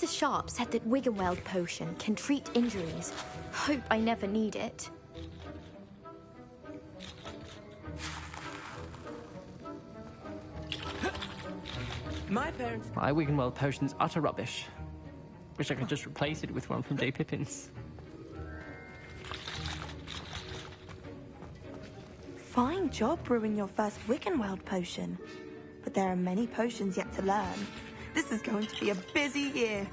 Professor Sharp said that Wiggenweld potion can treat injuries. Hope I never need it. My parents... My Wiggenweld potion's utter rubbish. Wish I could just replace it with one from J. Pippin's. Fine job brewing your first Wiggenweld potion. But there are many potions yet to learn. This is going to be a busy year.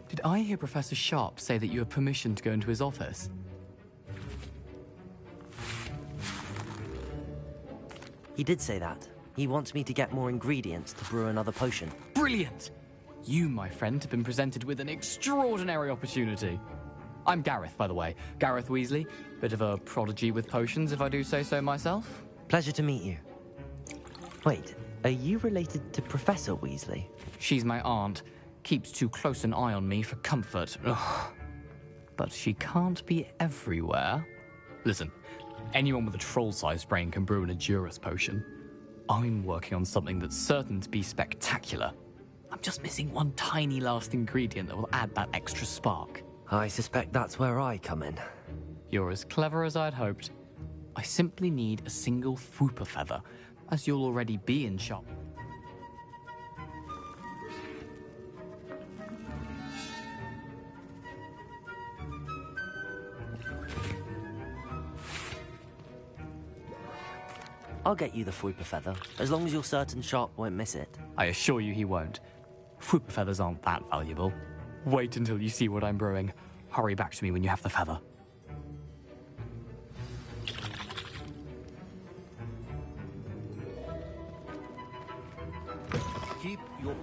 Did I hear Professor Sharp say that you have permission to go into his office? He did say that. He wants me to get more ingredients to brew another potion. Brilliant! You, my friend, have been presented with an extraordinary opportunity. I'm Gareth, by the way. Gareth Weasley. Bit of a prodigy with potions, if I do say so myself. Pleasure to meet you. Wait, are you related to Professor Weasley? She's my aunt. Keeps too close an eye on me for comfort. Ugh. But she can't be everywhere. Listen, anyone with a troll-sized brain can brew an Edurus potion. I'm working on something that's certain to be spectacular. I'm just missing one tiny last ingredient that will add that extra spark. I suspect that's where I come in. You're as clever as I'd hoped. I simply need a single Fwooper feather, as you'll already be in shop. I'll get you the Fwooper feather, as long as you're certain Sharp won't miss it. I assure you he won't. Fwooper feathers aren't that valuable. Wait until you see what I'm brewing. Hurry back to me when you have the feather. Keep your...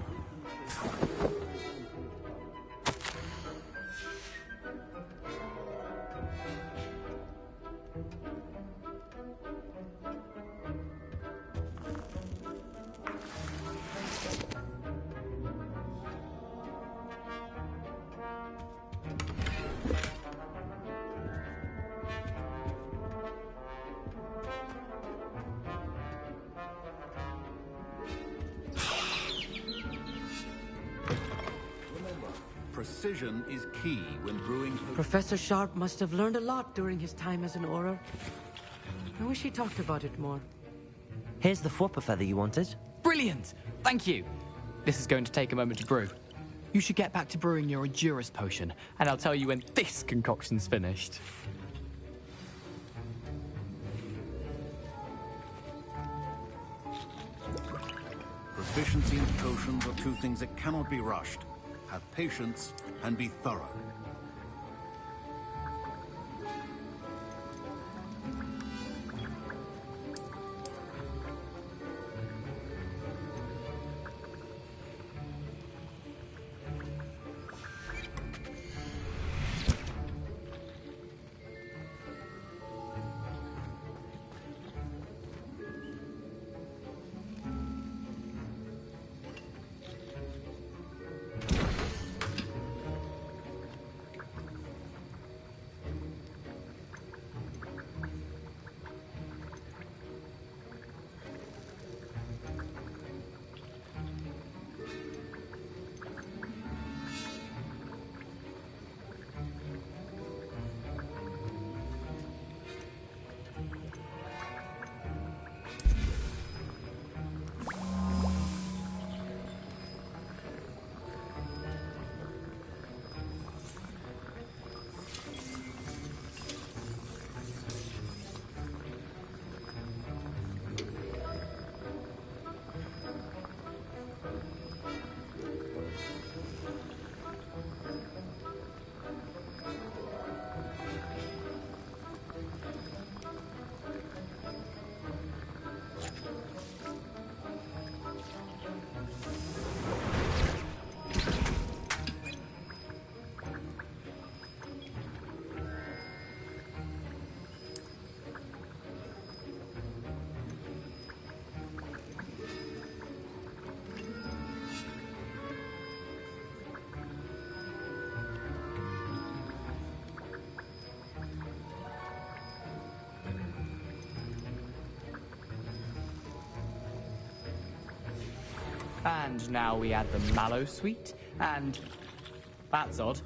Precision is key when brewing... Professor Sharp must have learned a lot during his time as an Auror. I wish he talked about it more. Here's the Fwooper feather you wanted. Brilliant! Thank you! This is going to take a moment to brew. You should get back to brewing your Edurus potion, and I'll tell you when this concoction's finished. Proficiency and potions are two things that cannot be rushed. Have patience and be thorough. And now we add the mallow sweet, and... That's odd.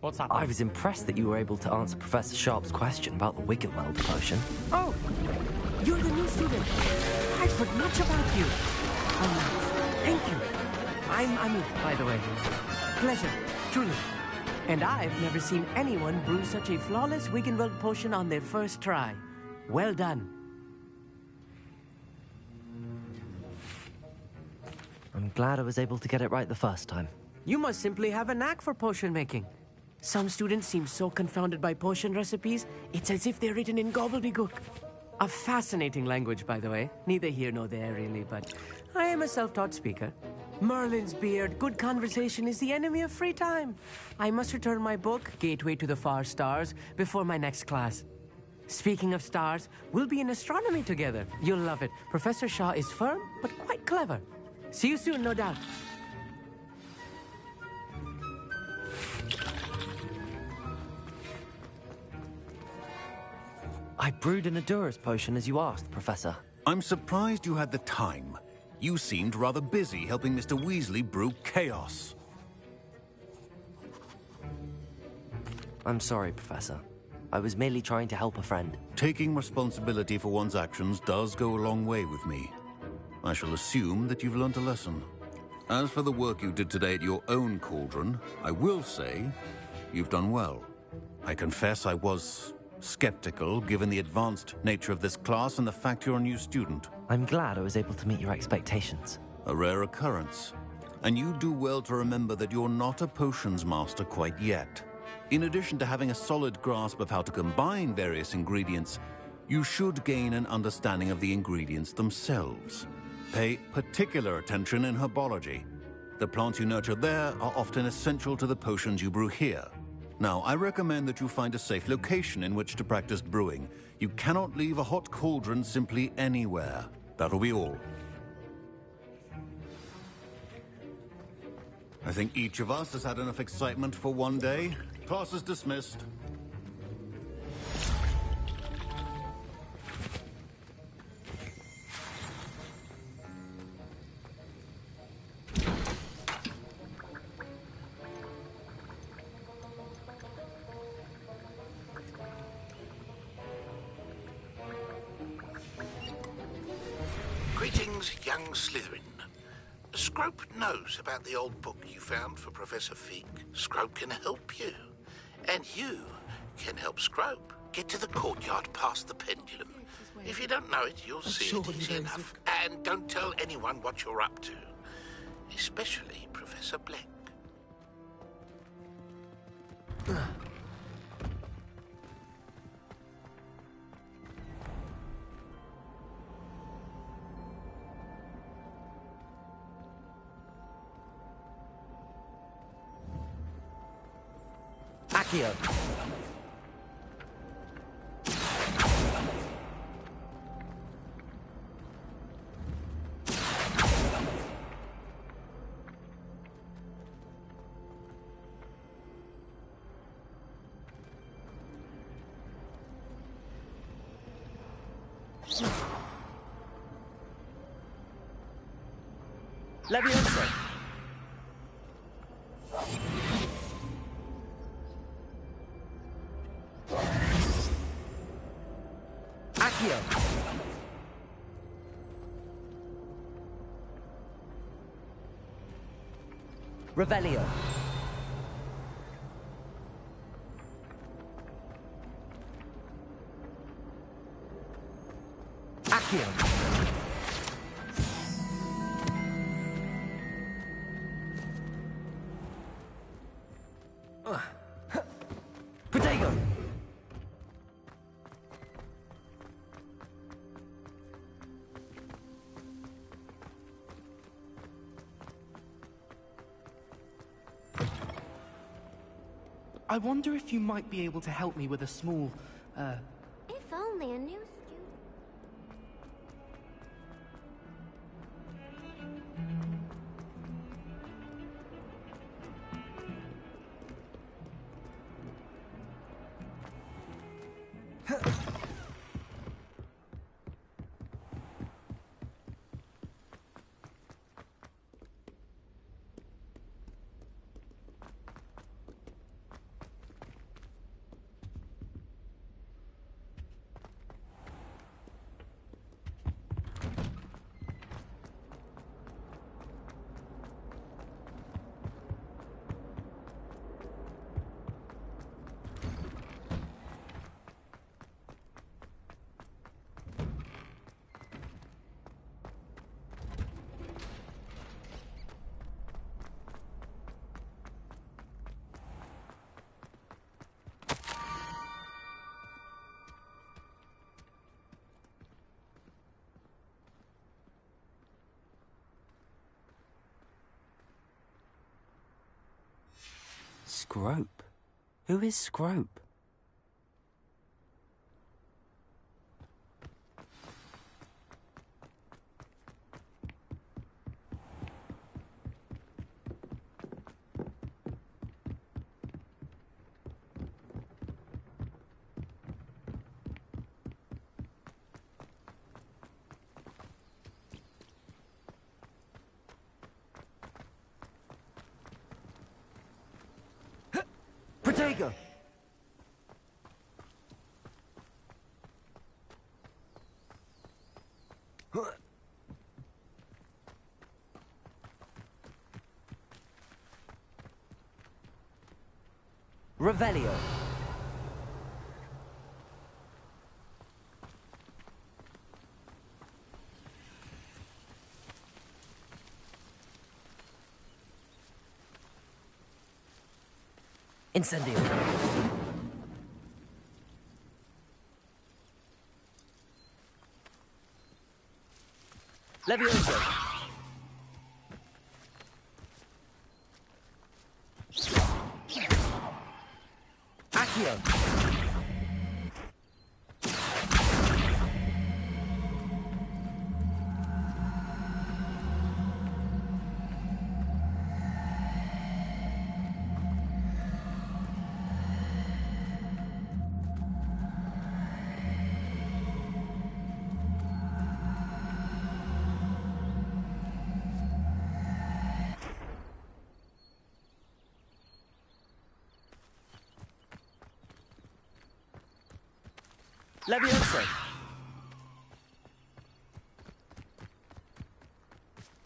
What's happened? I was impressed that you were able to answer Professor Sharp's question about the Wiggenweld potion. Oh, you're the new student. I've heard much about you. Thank you. I'm Amit, by the way. Pleasure, truly. And I've never seen anyone brew such a flawless Wiggenweld potion on their first try. Well done. I'm glad I was able to get it right the first time. You must simply have a knack for potion making. Some students seem so confounded by potion recipes, it's as if they're written in gobbledygook. A fascinating language, by the way. Neither here nor there, really, but I am a self-taught speaker. Merlin's beard, good conversation is the enemy of free time. I must return my book, Gateway to the Far Stars, before my next class. Speaking of stars, we'll be in astronomy together. You'll love it. Professor Shaw is firm, but quite clever. See you soon, no doubt. I brewed an Adura's potion as you asked, Professor. I'm surprised you had the time. You seemed rather busy helping Mr. Weasley brew chaos. I'm sorry, Professor. I was merely trying to help a friend. Taking responsibility for one's actions does go a long way with me. I shall assume that you've learnt a lesson. As for the work you did today at your own cauldron, I will say you've done well. I confess I was skeptical, given the advanced nature of this class and the fact you're a new student. I'm glad I was able to meet your expectations. A rare occurrence. And you do well to remember that you're not a potions master quite yet. In addition to having a solid grasp of how to combine various ingredients, you should gain an understanding of the ingredients themselves. Pay particular attention in herbology. The plants you nurture there are often essential to the potions you brew here. Now, I recommend that you find a safe location in which to practice brewing. You cannot leave a hot cauldron simply anywhere. That'll be all. I think each of us has had enough excitement for one day. Class is dismissed. Greetings, young Slytherin. Scrope knows about the old book you found for Professor Fig. Scrope can help you. And you can help Scrope get to the courtyard past the pendulum. If you don't know it, you'll see it easy enough. And don't tell anyone what you're up to. Especially Professor Black. Accio. Leviosa. Accio. Revelio. Accio. Protego. I wonder if you might be able to help me with a small, If only a new student. Scrope? Who is Scrope? Protego! Revelio. Incendio. Levioso. Accio. Levioso.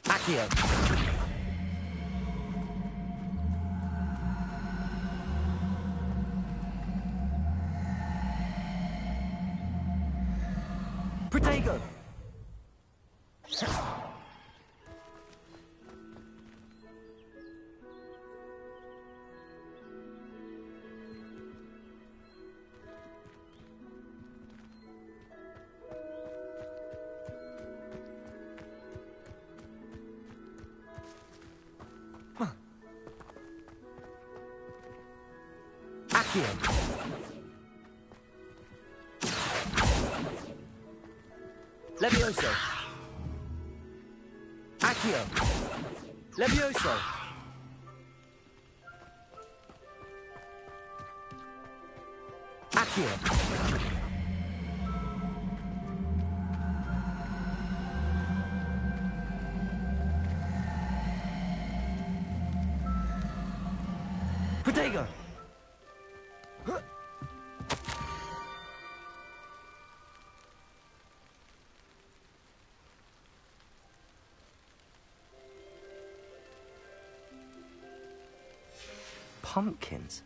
Accio. Protego. Accio. Levioso. Accio. Levioso. Accio. Protego. Pumpkins?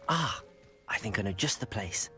Ah, I think I know just the place.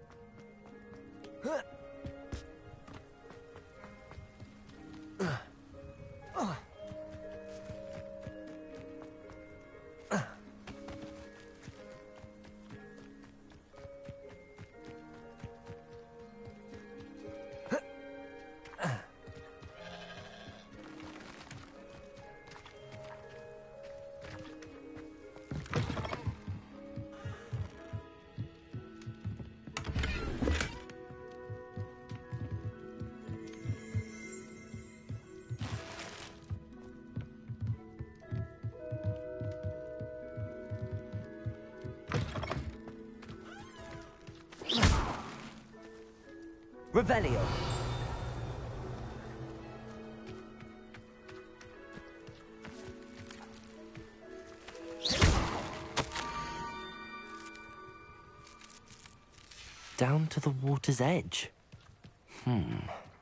Revelio. Down to the water's edge.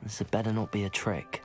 This had better not be a trick.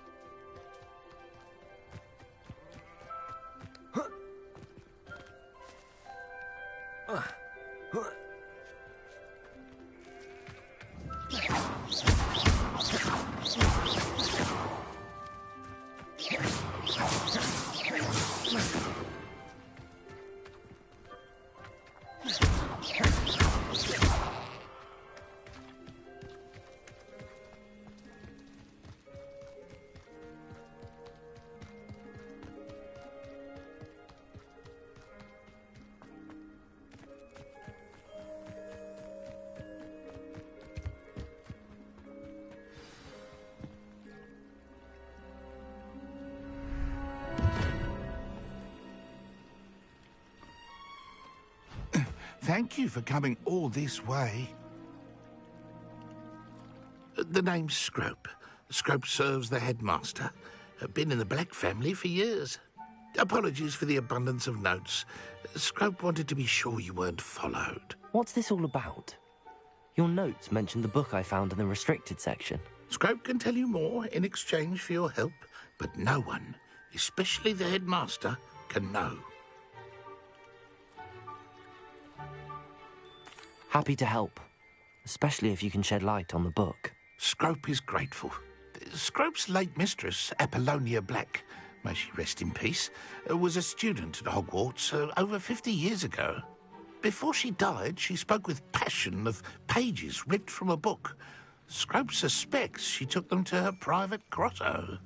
Thank you for coming all this way. The name's Scrope. Scrope serves the headmaster. Been in the Black family for years. Apologies for the abundance of notes. Scrope wanted to be sure you weren't followed. What's this all about? Your notes mentioned the book I found in the restricted section. Scrope can tell you more in exchange for your help, but no one, especially the headmaster, can know. Happy to help, especially if you can shed light on the book. Scrope is grateful. Scrope's late mistress, Apollonia Black, may she rest in peace, was a student at Hogwarts over 50 years ago. Before she died, she spoke with passion of pages ripped from a book. Scrope suspects she took them to her private grotto.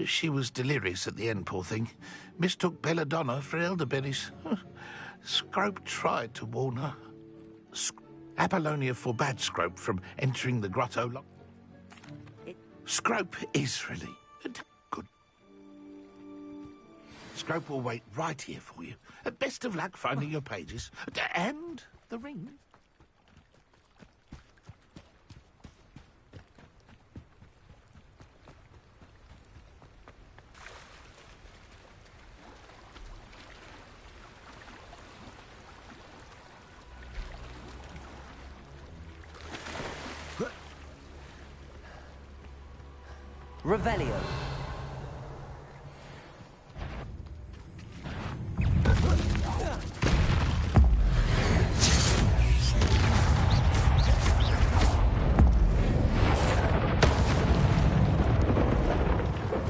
She was delirious at the end, poor thing. Mistook belladonna for elderberries. Scrope tried to warn her. Apollonia forbade Scrope from entering the grotto. Scrope is really good. Scrope will wait right here for you. Best of luck finding your pages. And the ring. Revelio.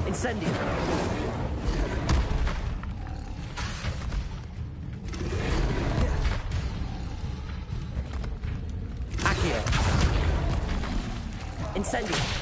Incendio. Accio. Incendio.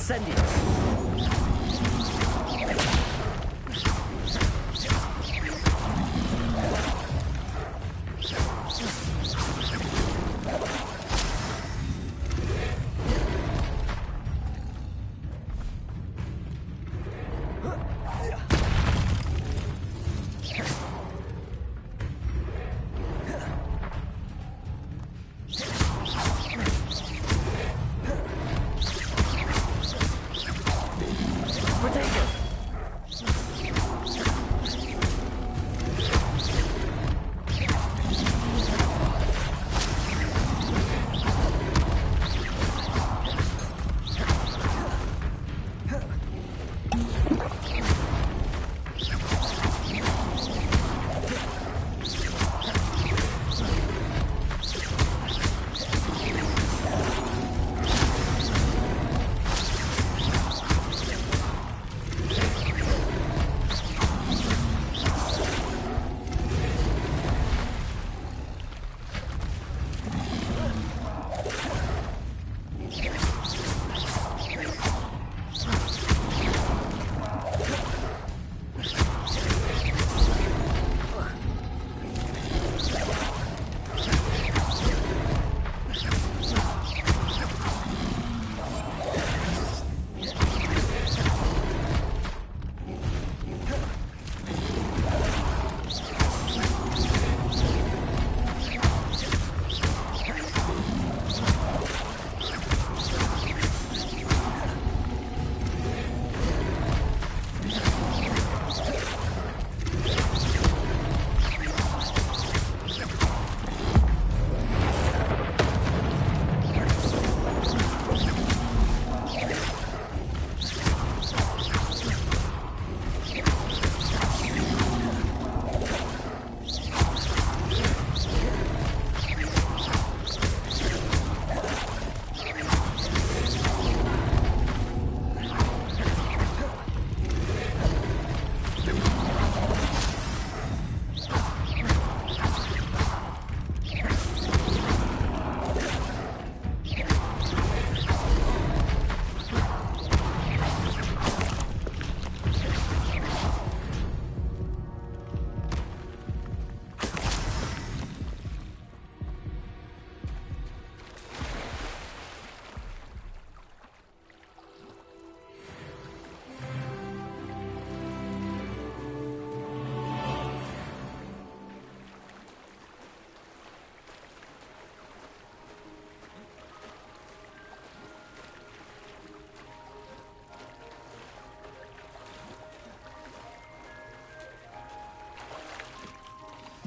Incendio!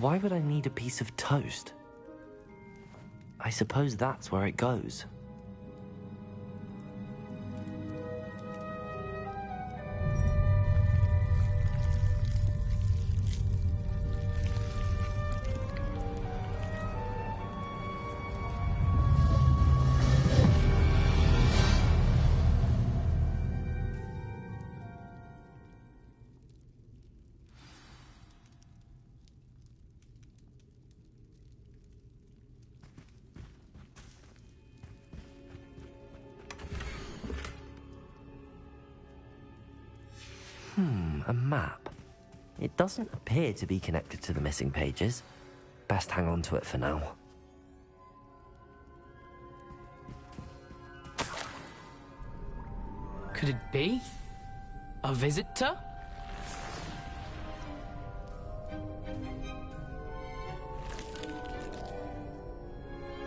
Why would I need a piece of toast? I suppose that's where it goes. A map. It doesn't appear to be connected to the missing pages. Best hang on to it for now. Could it be? A visitor?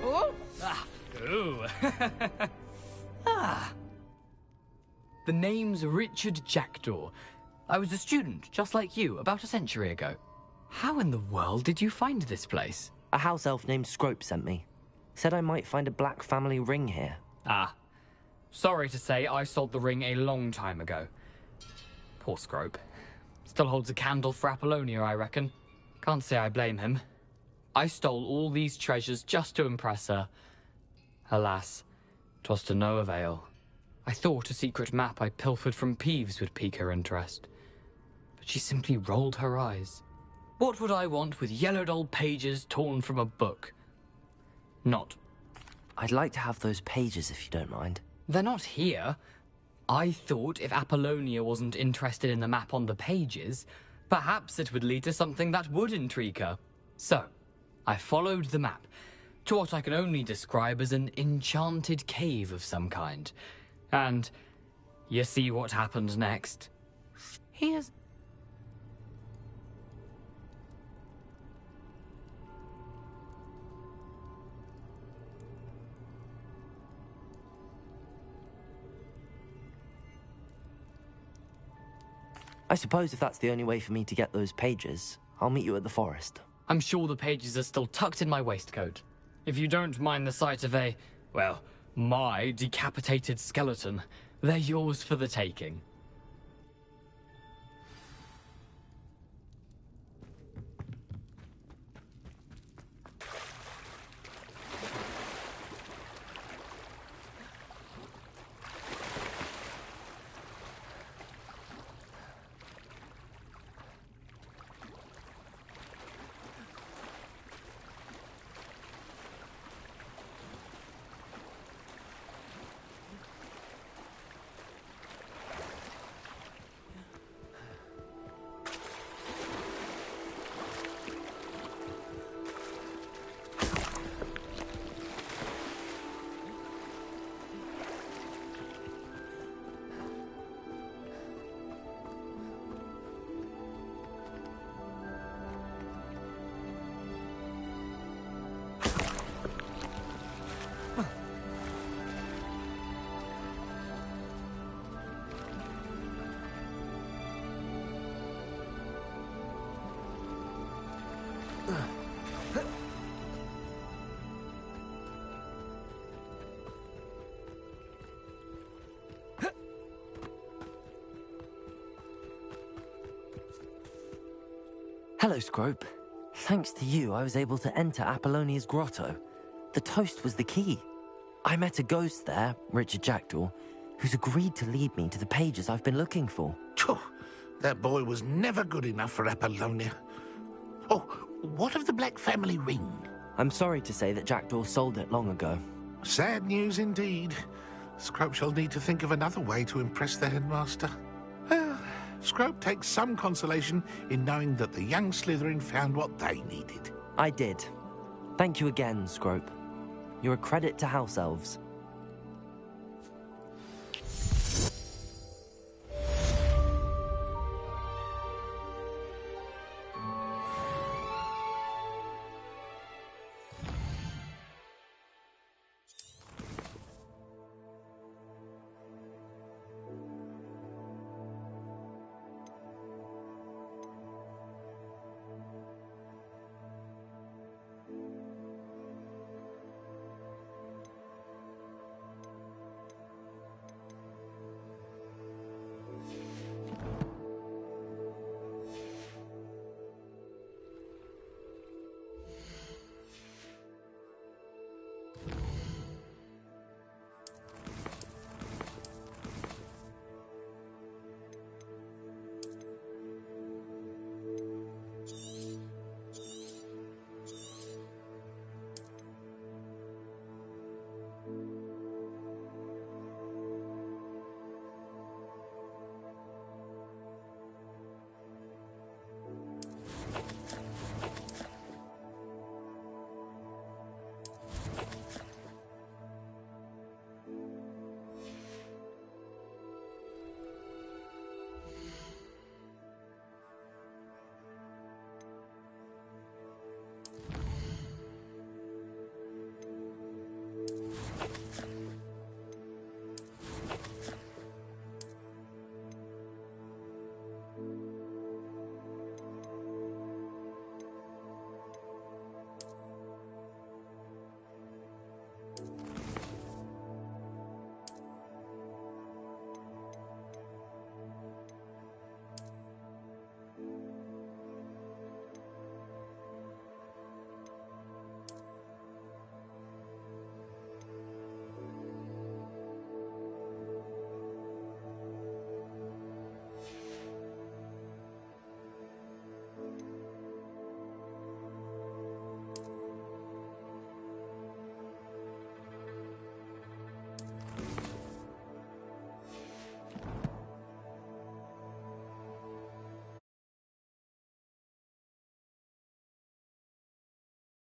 Oh! Ah! Ooh! Ah! The name's Richard Jackdaw. I was a student, just like you, about a century ago. How in the world did you find this place? A house elf named Scrope sent me. Said I might find a black family ring here. Ah. Sorry to say, I sold the ring a long time ago. Poor Scrope. Still holds a candle for Apollonia, I reckon. Can't say I blame him. I stole all these treasures just to impress her. Alas, 'twas to no avail. I thought a secret map I pilfered from Peeves would pique her interest. But she simply rolled her eyes. What would I want with yellowed old pages torn from a book? Not. I'd like to have those pages if you don't mind. They're not here. I thought if Apollonia wasn't interested in the map on the pages, perhaps it would lead to something that would intrigue her. So, I followed the map to what I can only describe as an enchanted cave of some kind. And you see what happened next. Here's... I suppose if that's the only way for me to get those pages, I'll meet you at the forest. I'm sure the pages are still tucked in my waistcoat. If you don't mind the sight of a, well, my decapitated skeleton, they're yours for the taking. Hello, Scrope. Thanks to you, I was able to enter Apollonia's grotto. The toast was the key. I met a ghost there, Richard Jackdaw, who's agreed to lead me to the pages I've been looking for. Phew, that boy was never good enough for Apollonia. Oh, what of the Black family ring? I'm sorry to say that Jackdaw sold it long ago. Sad news indeed. Scrope shall need to think of another way to impress the headmaster. Well, Scrope takes some consolation in knowing that the young Slytherin found what they needed. I did. Thank you again, Scrope. You're a credit to House Elves.